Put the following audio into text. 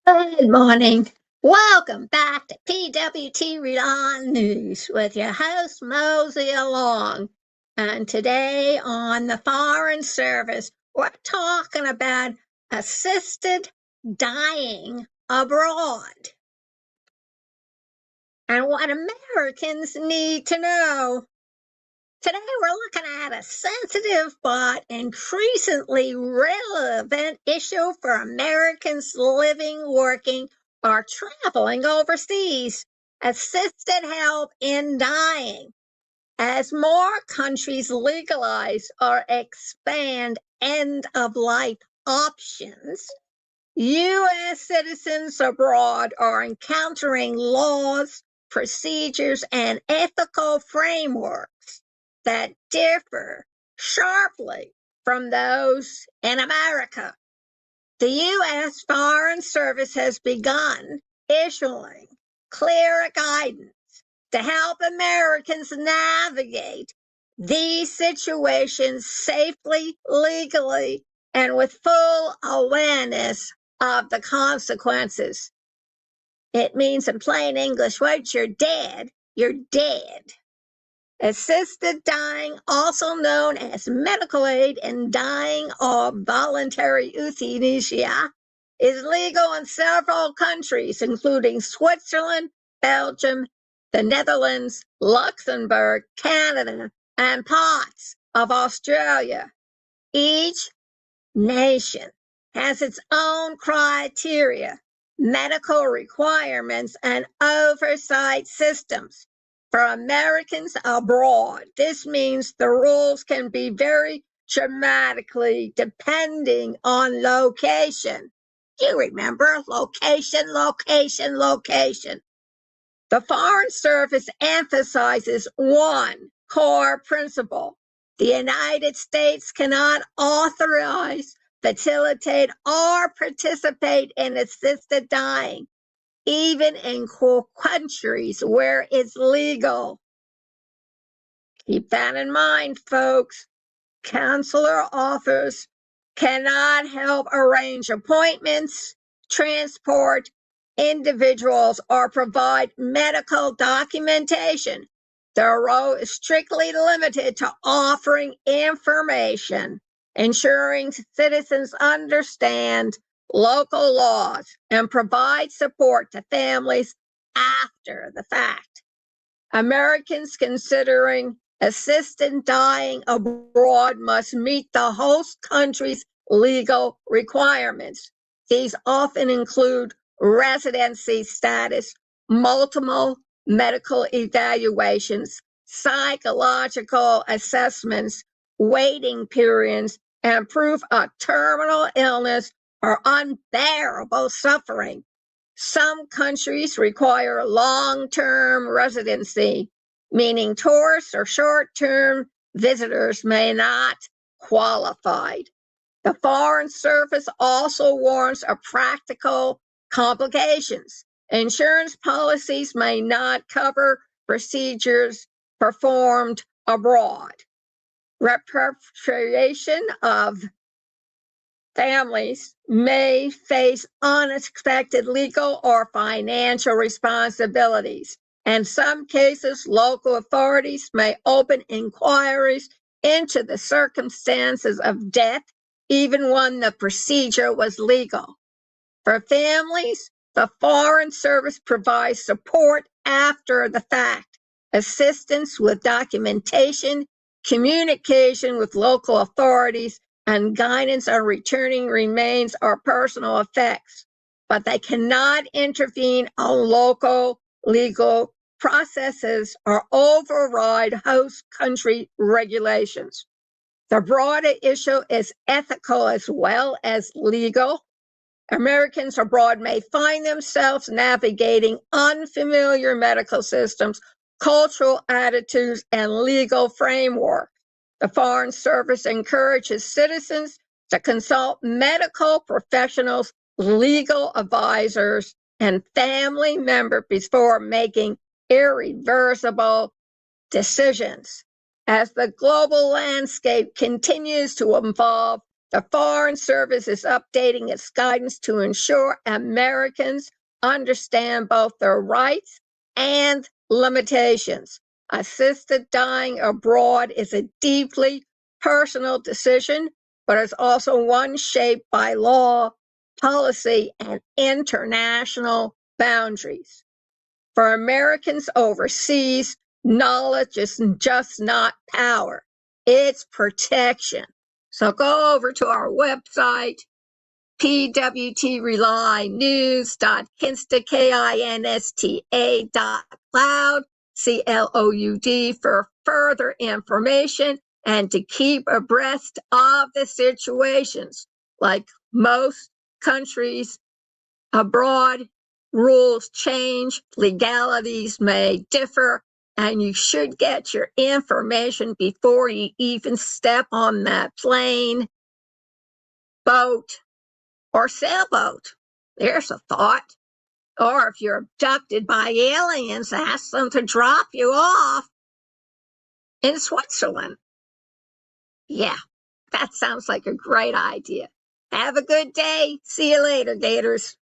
Good morning. Welcome back to PWT Read On News with your host, Mosey Along. And today on the Foreign Service, we're talking about assisted dying abroad and what Americans need to know. Today, we're looking at a sensitive but increasingly relevant issue for Americans living, working, or traveling overseas: assisted help in dying. As more countries legalize or expand end-of-life options, U.S. citizens abroad are encountering laws, procedures, and ethical frameworks that differ sharply from those in America. The U.S. Foreign Service has begun issuing clear guidance to help Americans navigate these situations safely, legally, and with full awareness of the consequences. It means in plain English, once you're dead, you're dead. Assisted dying, also known as medical aid in dying or voluntary euthanasia, is legal in several countries, including Switzerland, Belgium, the Netherlands, Luxembourg, Canada, and parts of Australia. Each nation has its own criteria, medical requirements, and oversight systems. For Americans abroad, this means the rules can be very dramatically depending on location. You remember, location, location, location. The Foreign Service emphasizes one core principle: the United States cannot authorize, facilitate, or participate in assisted dying, even in countries where it's legal. Keep that in mind, folks. Consular officers cannot help arrange appointments, transport individuals, or provide medical documentation. Their role is strictly limited to offering information, ensuring citizens understand local laws, and provide support to families after the fact. Americans considering assisted dying abroad must meet the host country's legal requirements. These often include residency status, multiple medical evaluations, psychological assessments, waiting periods, and proof of terminal illness or unbearable suffering. Some countries require long-term residency, meaning tourists or short-term visitors may not qualify. The Foreign Service also warns of practical complications. Insurance policies may not cover procedures performed abroad. Repatriation of families may face unexpected legal or financial responsibilities. In some cases, local authorities may open inquiries into the circumstances of death, even when the procedure was legal. For families, the Foreign Service provides support after the fact, assistance with documentation, communication with local authorities, and guidance on returning remains or personal effects, but they cannot intervene on local legal processes or override host country regulations. The broader issue is ethical as well as legal. Americans abroad may find themselves navigating unfamiliar medical systems, cultural attitudes, and legal frameworks. The Foreign Service encourages citizens to consult medical professionals, legal advisors, and family members before making irreversible decisions. As the global landscape continues to evolve, The Foreign Service is updating its guidance to ensure Americans understand both their rights and limitations. Assisted dying abroad is a deeply personal decision, but it's also one shaped by law, policy, and international boundaries. For Americans overseas, knowledge is just not power, it's protection. So go over to our website, pwtrelinews.kinsta.cloud, CLOUD, for further information and to keep abreast of the situations. Like most countries abroad, rules change, legalities may differ, and you should get your information before you even step on that plane, boat, or sailboat. There's a thought. Or if you're abducted by aliens, ask them to drop you off in Switzerland. Yeah, that sounds like a great idea. Have a good day. See you later, Gators.